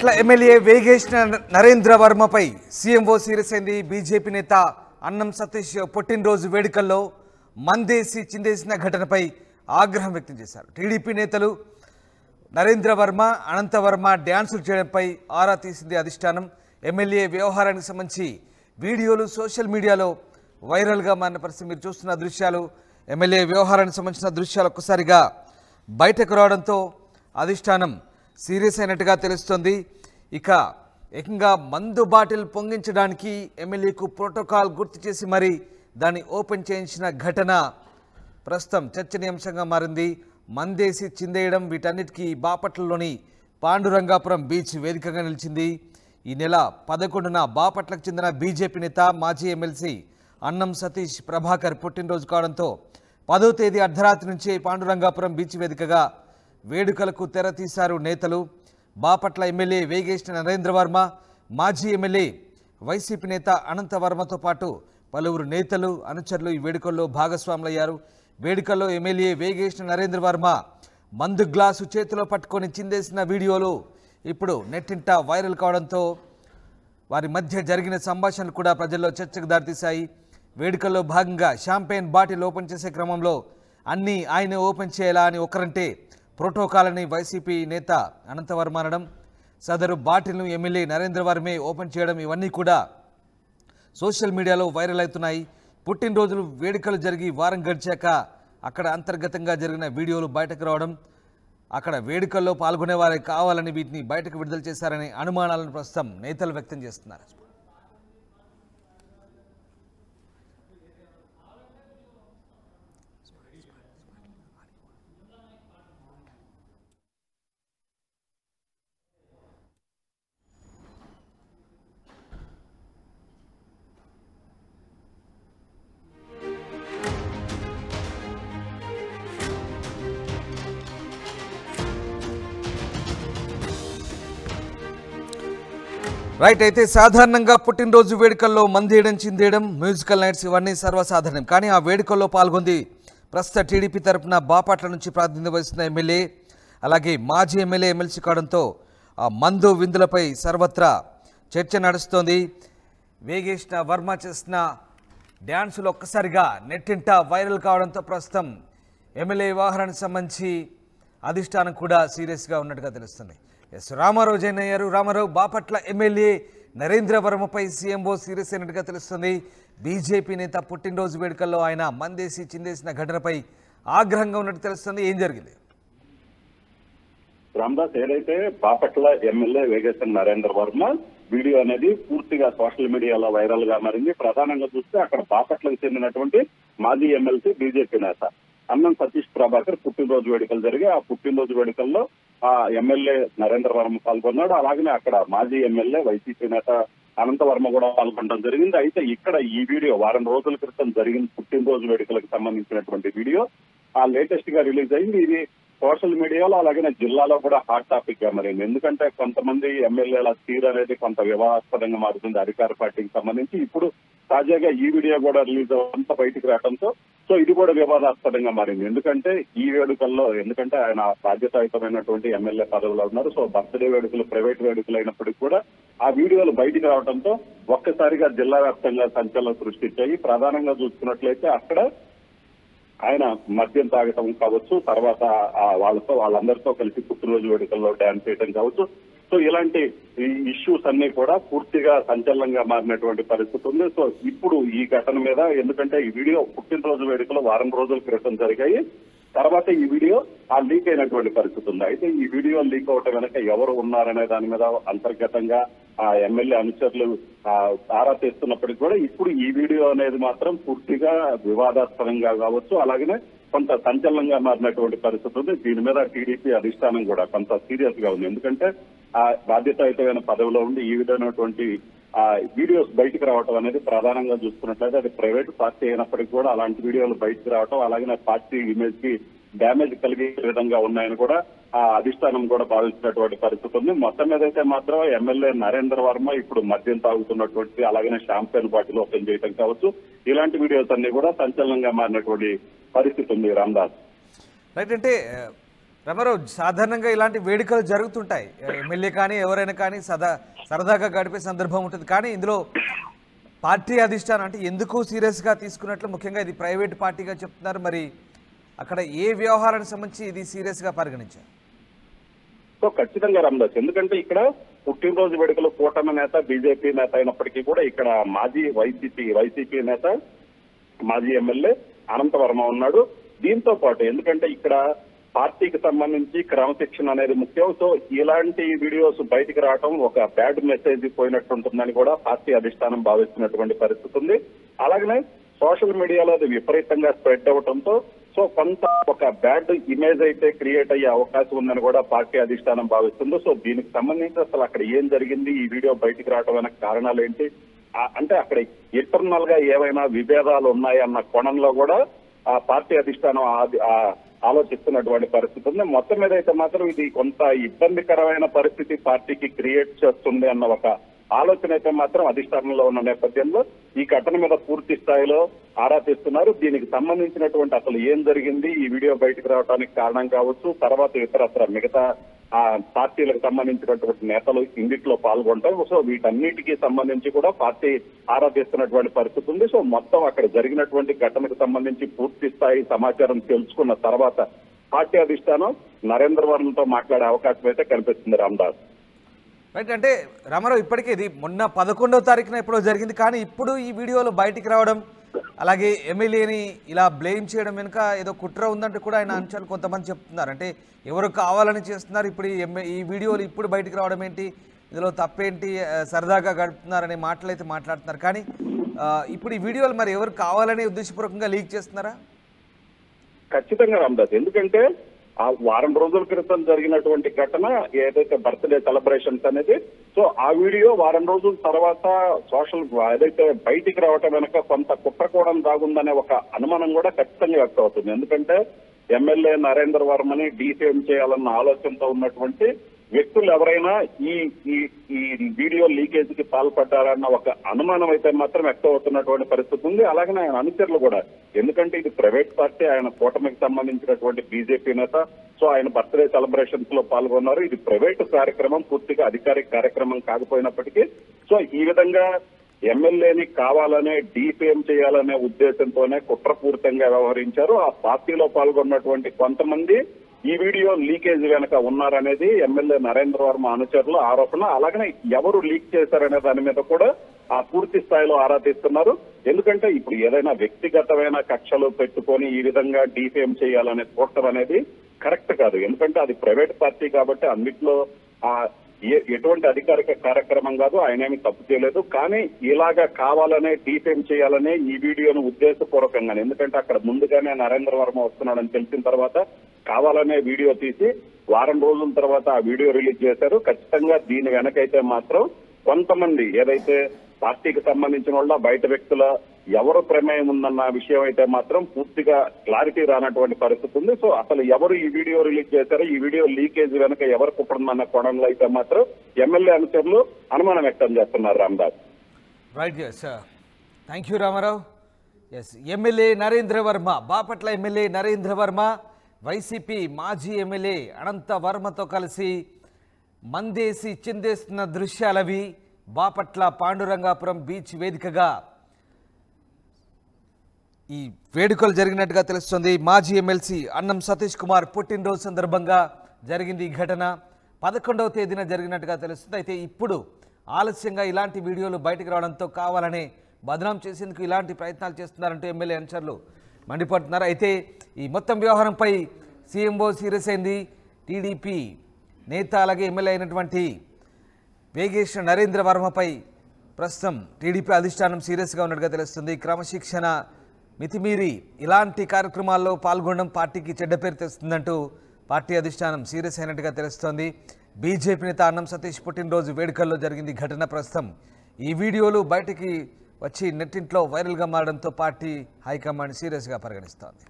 Bapatla MLA Vegesna Narendra వర్మపై CMO serious అయింది. BJP నేత అన్నం సతీష్ పుట్టినరోజు వేడుకల్లో మందేసి చిందేసిన ఘటనపై ఆగ్రహం వ్యక్తం చేశారు. టీడీపీ నేతలు నరేంద్ర వర్మ, అనంత వర్మ డ్యాన్సులు చేయడంపై ఆరా తీసింది అధిష్టానం. ఎమ్మెల్యే వ్యవహారానికి సంబంధించి వీడియోలు సోషల్ మీడియాలో వైరల్గా మారిన పరిస్థితి మీరు చూస్తున్న దృశ్యాలు. ఎమ్మెల్యే వ్యవహారానికి సంబంధించిన దృశ్యాలు ఒక్కసారిగా బయటకు రావడంతో అధిష్టానం సీరియస్ అయినట్టుగా తెలుస్తుంది. ఇక ఏకంగా మందు బాటిల్ పొంగించడానికి ఎమ్మెల్యేకు ప్రోటోకాల్ గుర్తు చేసి మరి దాన్ని ఓపెన్ చేయించిన ఘటన ప్రస్తుతం చర్చనీయాంశంగా మారింది. మందేసి చిందేయడం వీటన్నిటికీ బాపట్లలోని పాండురంగాపురం బీచ్ వేదికగా నిలిచింది. ఈ నెల 11న బాపట్లకు చెందిన బీజేపీ నేత మాజీ ఎమ్మెల్సీ అన్నం సతీష్ ప్రభాకర్ పుట్టినరోజు కావడంతో 10వ తేదీ అర్ధరాత్రి నుంచి పాండురంగాపురం బీచ్ వేదికగా వేడుకలకు తెరతీశారు నేతలు. బాపట్ల ఎమ్మెల్యే వేగేశ్న నరేంద్ర వర్మ, మాజీ ఎమ్మెల్యే వైసీపీ నేత అనంత వర్మతో పాటు పలువురు నేతలు, అనుచరులు ఈ వేడుకల్లో భాగస్వాములయ్యారు. వేడుకల్లో ఎమ్మెల్యే వేగేశ్న నరేంద్ర వర్మ మందు గ్లాసు చేతిలో పట్టుకొని చిందేసిన వీడియోలు ఇప్పుడు నెట్టింట వైరల్ కావడంతో వారి మధ్య జరిగిన సంభాషణలు కూడా ప్రజల్లో చర్చకు దారితీశాయి. వేడుకల్లో భాగంగా షాంపెయిన్ బాటిల్ ఓపెన్ చేసే క్రమంలో అన్నీ ఆయనే ఓపెన్ చేయాలా అని ఒకరంటే ప్రోటోకాల్ అని వైసీపీ నేత అనంతవర్మ అనడం, సదరు బాటిల్ను ఎమ్మెల్యే నరేంద్ర వర్మే ఓపెన్ చేయడం ఇవన్నీ కూడా సోషల్ మీడియాలో వైరల్ అవుతున్నాయి. పుట్టినరోజులు వేడుకలు జరిగి వారం గడిచాక అక్కడ అంతర్గతంగా జరిగిన వీడియోలు బయటకు రావడం, అక్కడ వేడుకల్లో పాల్గొనే వారే కావాలని వీటిని బయటకు విడుదల చేశారనే అనుమానాలను ప్రస్తుతం నేతలు వ్యక్తం చేస్తున్నారు. రైట్, అయితే సాధారణంగా పుట్టినరోజు వేడుకల్లో మందేయడం, చిందేయడం, మ్యూజికల్ నైట్స్ ఇవన్నీ సర్వసాధారణం. కానీ ఆ వేడుకల్లో పాల్గొంది ప్రస్తుత టీడీపీ తరఫున బాపట్ల నుంచి ప్రాతినిధ్యం వహిస్తున్న ఎమ్మెల్యే, అలాగే మాజీ ఎమ్మెల్యే ఎమ్మెల్సీ కావడంతో ఆ మందు విందులపై సర్వత్రా చర్చ నడుస్తోంది. వేగేశ్న వర్మ చేసిన డ్యాన్సులు ఒక్కసారిగా నెట్టింట వైరల్ కావడంతో ప్రస్తుతం ఎమ్మెల్యే వ్యవహారానికి సంబంధించి అధిష్టానం కూడా సీరియస్గా ఉన్నట్టుగా తెలుస్తుంది. రామారావు జైన్ అయ్యారు. రామారావు, బాపట్ల ఎమ్మెల్యే నరేంద్ర వర్మపై సీఎంఓ సీరియస్ అయినట్టుగా తెలుస్తుంది. బీజేపీ నేత పుట్టినరోజు వేడుకల్లో ఆయన మందేసి చిందేసిన ఘటనపై ఆగ్రహంగా ఉన్నట్టు తెలుస్తుంది. ఏం జరిగింది? రామ్దాస్, ఏదైతే బాపట్ల ఎమ్మెల్యే వేగేశ్న నరేంద్ర వర్మ వీడియో అనేది పూర్తిగా సోషల్ మీడియాలో వైరల్ గా మారింది. ప్రధానంగా చూస్తే అక్కడ బాపట్లకు చెందినటువంటి మాజీ ఎమ్మెల్సీ బీజేపీ నేత అన్నం సతీష్ ప్రభాకర్ పుట్టినరోజు వేడుకలు జరిగి ఆ పుట్టినరోజు వేడుకల్లో ఆ ఎమ్మెల్యే నరేంద్ర వర్మ పాల్గొన్నాడు. అలాగనే అక్కడ మాజీ ఎమ్మెల్యే వైసీపీ నేత అనంత వర్మ కూడా పాల్గొనడం జరిగింది. అయితే ఇక్కడ ఈ వీడియో వారం రోజుల క్రితం జరిగిన పుట్టినరోజు వేడుకలకు సంబంధించినటువంటి వీడియో లేటెస్ట్ గా రిలీజ్ అయింది. ఇది సోషల్ మీడియాలో అలాగే జిల్లాలో కూడా హాట్ టాపిక్ గా మారింది. ఎందుకంటే కొంతమంది ఎమ్మెల్యేల తీరు అనేది కొంత వివాదాస్పదంగా మారుతుంది అధికార పార్టీకి సంబంధించి. ఇప్పుడు తాజాగా ఈ వీడియో కూడా రిలీజ్ అవ్వడంతో బయటకు రావడంతో సో ఇది కూడా వివాదాస్పదంగా మారింది. ఎందుకంటే ఈ వేడుకల్లో ఆయన బాధ్యతాయుతమైనటువంటి ఎమ్మెల్యే పదవులు ఉన్నారు. సో బర్త్డే వేడుకలు ప్రైవేట్ వేడుకలు అయినప్పటికీ కూడా ఆ వీడియోలు బయటకు రావడంతో ఒక్కసారిగా జిల్లా వ్యాప్తంగా సంచలనం సృష్టించాయి. ప్రధానంగా చూసుకున్నట్లయితే అక్కడ ఆయన మద్యం తాగటం కావచ్చు, తర్వాత వాళ్ళందరితో కలిసి పుట్టినరోజు వేడుకల్లో డ్యాన్స్ చేయడం కావచ్చు. సో ఇలాంటి ఇష్యూస్ అన్ని కూడా పూర్తిగా సంచలనంగా మారినటువంటి పరిస్థితి ఉంది. సో ఇప్పుడు ఈ ఘటన మీద, ఎందుకంటే ఈ వీడియో పుట్టినరోజు వేడుకలు వారం రోజుల క్రితం జరిగాయి, తర్వాత ఈ వీడియో లీక్ అయినటువంటి పరిస్థితి ఉంది. అయితే ఈ వీడియో లీక్ అవటం వెనక ఎవరు ఉన్నారనే దాని మీద అంతర్గతంగా ఆ ఎమ్మెల్యే అనుచరులు ఆరా తీస్తున్నప్పటికీ కూడా ఇప్పుడు ఈ వీడియో అనేది మాత్రం పూర్తిగా వివాదాస్పదంగా కావచ్చు, అలాగనే కొంత సంచలనంగా మారినటువంటి పరిస్థితి ఉంది. దీని మీద టీడీపీ అధిష్టానం కూడా కొంత సీరియస్ గా ఉంది. ఎందుకంటే ఆ బాధ్యతాయుతమైన పదవిలో ఉండి ఈ విధమైనటువంటి వీడియోస్ బయటకు రావటం అనేది ప్రధానంగా చూసుకున్నట్లయితే అది ప్రైవేట్ పార్టీ అయినప్పటికీ కూడా అలాంటి వీడియోలు బయటకు రావటం, అలాగే పార్టీ ఇమేజ్ కి డ్యామేజ్ కలిగే విధంగా ఉన్నాయని కూడా అధిష్టానం కూడా భావించినటువంటి పరిస్థితి ఉంది. మొత్తం మీద అయితే మాత్రం ఎమ్మెల్యే నరేంద్ర వర్మ ఇప్పుడు మద్యం తాగుతున్నటువంటి, అలాగే షాంపెయిన్ బాటిల్ ఓపెన్ చేయడం కావచ్చు, ఇలాంటి వీడియోస్ అన్ని కూడా సంచలనంగా మారినటువంటి పరిస్థితి ఉంది. రామ్దాస్, రైట్, అంటే రమారావు, సాధారణంగా ఇలాంటి వేడుకలు జరుగుతుంటాయి. ఎమ్మెల్యే కానీ ఎవరైనా కానీ సరదాగా గడిపే సందర్భం ఉంటుంది. కానీ ఇందులో పార్టీ అధిష్టానం అంటే ఎందుకు సీరియస్గా తీసుకున్నట్లు, ముఖ్యంగా ఇది ప్రైవేట్ పార్టీగా చెప్తున్నారు. మరి అక్కడ ఏ వ్యవహారానికి సంబంధించి ఇది సీరియస్గా పరిగణించారు? సో ఖచ్చితంగా రామదాస్, ఎందుకంటే ఇక్కడ పుట్టినరోజు వేడుకలు కూటమి నేత, బీజేపీ నేత అయినప్పటికీ కూడా ఇక్కడ మాజీ వైసీపీ నేత, మాజీ ఎమ్మెల్యే అనంతవర్మ ఉన్నాడు. దీంతో పాటు ఎందుకంటే ఇక్కడ పార్టీకి సంబంధించి క్రమశిక్షణ అనేది ముఖ్యం. సో ఇలాంటి వీడియోస్ బయటికి రావడం ఒక బ్యాడ్ మెసేజ్ పోయినట్టుంటుందని కూడా పార్టీ అధిష్టానం భావిస్తున్నటువంటి పరిస్థితి ఉంది. అలాగనే సోషల్ మీడియాలో అది విపరీతంగా స్ప్రెడ్ అవడంతో సో కొంత ఒక బ్యాడ్ ఇమేజ్ అయితే క్రియేట్ అయ్యే అవకాశం ఉందని కూడా పార్టీ అధిష్టానం భావిస్తుంది. సో దీనికి సంబంధించి అసలు అక్కడ ఏం జరిగింది, ఈ వీడియో బయటికి రావడం వెనక కారణాలు ఏంటి, అంటే అక్కడ ఇంటర్నల్ గా ఏవైనా విభేదాలు ఉన్నాయన్న కోణంలో కూడా ఆ పార్టీ అధిష్టానం ఆలోచిస్తున్నటువంటి పరిస్థితి ఉంది. మొత్తం మీద అయితే మాత్రం ఇది కొంత ఇబ్బందికరమైన పరిస్థితి పార్టీకి క్రియేట్ చేస్తుంది అన్న ఒక ఆలోచన అయితే మాత్రం అధిష్టానంలో ఉన్న నేపథ్యంలో ఈ ఘటన మీద పూర్తి స్థాయిలో ఆరా తీస్తున్నారు. దీనికి సంబంధించినటువంటి అసలు ఏం జరిగింది, ఈ వీడియో బయటకు రావడానికి కారణం కావచ్చు, తర్వాత ఇతరత్ర మిగతా పార్టీలకు సంబంధించినటువంటి నేతలు ఇందులో పాల్గొంటాం. సో వీటన్నిటికీ సంబంధించి కూడా పార్టీ ఆరా తీస్తున్నటువంటి పరిస్థితి ఉంది. సో మొత్తం అక్కడ జరిగినటువంటి ఘటనకు సంబంధించి పూర్తి స్థాయి సమాచారం తెలుసుకున్న తర్వాత పార్టీ అధిష్టానం నరేంద్ర వర్మతో మాట్లాడే అవకాశం అయితే కనిపిస్తుంది. రామదాస్ రైట్, అంటే రామారావు ఇప్పటికే ఇది మొన్న 11వ తారీఖున ఎప్పుడో జరిగింది. కానీ ఇప్పుడు ఈ వీడియోలు బయటికి రావడం, అలాగే ఎమ్మెల్యేని ఇలా బ్లేమ్ చేయడం వెనుక ఏదో కుట్ర ఉందంటే కూడా ఆయన అంశాలు కొంతమంది చెప్తున్నారు. అంటే ఎవరు కావాలని చేస్తున్నారు, ఇప్పుడు ఈ వీడియోలు ఇప్పుడు బయటికి రావడం ఏంటి, ఇందులో తప్పేంటి, సరదాగా గడుపుతున్నారనే మాటలు అయితే మాట్లాడుతున్నారు. కానీ ఇప్పుడు ఈ వీడియోలు మరి ఎవరు కావాలని ఉద్దేశపూర్వకంగా లీక్ చేస్తున్నారా? ఖచ్చితంగా రామదాస్, ఎందుకంటే ఆ వారం రోజుల క్రితం జరిగినటువంటి ఘటన ఏదైతే బర్త్డే సెలబ్రేషన్స్ అనేది, సో ఆ వీడియో వారం రోజుల తర్వాత ఏదైతే బయటికి రావటం వెనక కొంత కుట్ర కూడా దాగుందనే ఒక అనుమానం కూడా ఖచ్చితంగా వ్యక్తం అవుతుంది. ఎందుకంటే ఎమ్మెల్యే నరేంద్ర వర్మని డీఫేమ్ చేయాలన్న ఆలోచనతో ఉన్నటువంటి వ్యక్తులు ఎవరైనా ఈ ఈ వీడియో లీకేజ్ కి పాల్పడ్డారన్న ఒక అనుమానం అయితే మాత్రం వ్యక్తం అవుతున్నటువంటి పరిస్థితి ఉంది. అలాగే ఆయన అనుచరులు కూడా, ఎందుకంటే ఇది ప్రైవేట్ పార్టీ, ఆయన కూటమికి సంబంధించినటువంటి బీజేపీ నేత, సో ఆయన బర్త్డే సెలబ్రేషన్స్ లో పాల్గొన్నారు. ఇది ప్రైవేట్ కార్యక్రమం, పూర్తిగా అధికారిక కార్యక్రమం కాకపోయినప్పటికీ సో ఈ విధంగా ఎమ్మెల్యేని కావాలనే డీఫేమ్ చేయాలనే ఉద్దేశంతోనే కుట్రపూరితంగా వ్యవహరించారు. ఆ పార్టీలో పాల్గొన్నటువంటి కొంతమంది ఈ వీడియో లీకేజ్ వెనక ఉన్నారనేది ఎమ్మెల్యే నరేంద్ర వర్మ అనుచరుల ఆరోపణ. అలాగనే ఎవరు లీక్ చేశారనే దాని మీద కూడా ఆ పూర్తి స్థాయిలో ఆరా తీస్తున్నారు. ఎందుకంటే ఇప్పుడు ఏదైనా వ్యక్తిగతమైన కక్షలు పెట్టుకొని ఈ విధంగా డీఫేమ్ చేయాలనే చూడటం అనేది కరెక్ట్ కాదు. ఎందుకంటే అది ప్రైవేట్ పార్టీ కాబట్టి అన్నిట్లో ఎటువంటి అధికారిక కార్యక్రమం కాదు, ఆయన ఏమి తప్పు చేయలేదు. కానీ ఇలాగా కావాలనే డీఫేమ్ చేయాలనే ఈ వీడియోను ఉద్దేశపూర్వకంగా, ఎందుకంటే అక్కడ ముందుగానే నరేంద్ర వర్మ వస్తున్నాడని తెలిసిన తర్వాత కావాలనే వీడియో తీసి వారం రోజుల తర్వాత ఆ వీడియో రిలీజ్ చేశారు. ఖచ్చితంగా దీని వెనకైతే మాత్రం కొంతమంది ఏదైతే పార్టీకి సంబంధించిన వాళ్ళ బయట వ్యక్తుల ఎవరు ప్రమేయం ఉందన్న విషయం అయితే మాత్రం పూర్తిగా క్లారిటీ రానటువంటి పరిస్థితి ఉంది. సో అసలు ఎవరు ఈ వీడియో రిలీజ్ చేశారో, ఈ వీడియో లీకేజ్ వెనక ఎవరు కుట్రమన్న కోణంలో అయితే మాత్రం ఎమ్మెల్యే అనుచరులు అనుమానం వ్యక్తం చేస్తున్నారు. Ramdas right, yes, thank you Ramarao. Yes, MLA Narendra Varma, Bapatla MLA Narendra Varma YCP మాజీ ఎమ్మెల్యే అనంత వర్మతో కలిసి మందేసి చిందేస్తున్న దృశ్యాలవి బాపట్ల పాండురంగాపురం బీచ్ వేదికగా ఈ వేడుకలు జరిగినట్టుగా తెలుస్తుంది. మాజీ ఎమ్మెల్సీ అన్నం సతీష్ కుమార్ పుట్టినరోజు సందర్భంగా జరిగింది ఈ ఘటన. 11వ తేదీన జరిగినట్టుగా తెలుస్తుంది. అయితే ఇప్పుడు ఆలస్యంగా ఇలాంటి వీడియోలు బయటకు రావడంతో కావాలనే బదనాం చేసేందుకు ఇలాంటి ప్రయత్నాలు చేస్తున్నారంటూ ఎమ్మెల్యే అనుచరులు మండిపడుతున్నారు. అయితే ఈ మొత్తం వ్యవహారంపై సీఎంఓ సీరియస్ అయింది. టీడీపీ నేత అలాగే ఎమ్మెల్యే అయినటువంటి వేగేశ్వర నరేంద్ర వర్మపై ప్రస్తుతం టీడీపీ అధిష్టానం సీరియస్గా ఉన్నట్టుగా తెలుస్తుంది. క్రమశిక్షణ మితిమీరి ఇలాంటి కార్యక్రమాల్లో పాల్గొనడం పార్టీకి చెడ్డ పేరు తెస్తుందంటూ పార్టీ అధిష్టానం సీరియస్ అయినట్టుగా తెలుస్తోంది. బీజేపీ నేత అన్నం సతీష్ పుట్టినరోజు వేడుకల్లో జరిగింది ఘటన. ప్రస్తుతం ఈ వీడియోలు బయటికి వచ్చి నెట్టింట్లో వైరల్గా మారడంతో పార్టీ హైకమాండ్ సీరియస్గా పరిగణిస్తోంది.